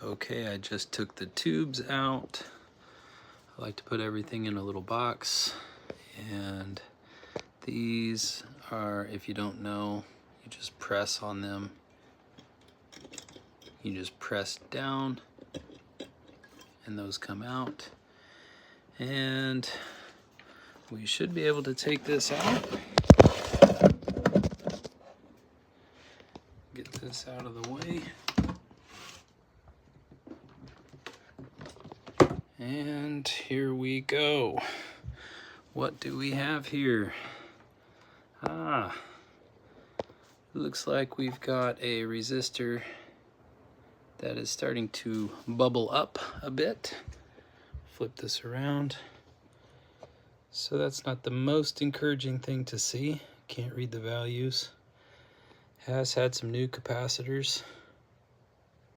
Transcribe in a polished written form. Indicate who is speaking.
Speaker 1: Okay, I just took the tubes out. I like to put everything in a little box, and these are, if you don't know, you just press on them. You just press down and those come out, and we should be able to take this out. Get this out of the way. And here we go. What do we have here? Looks like we've got a resistor that is starting to bubble up a bit. Flip this around. So that's not the most encouraging thing to see. Can't read the values. Has had some new capacitors.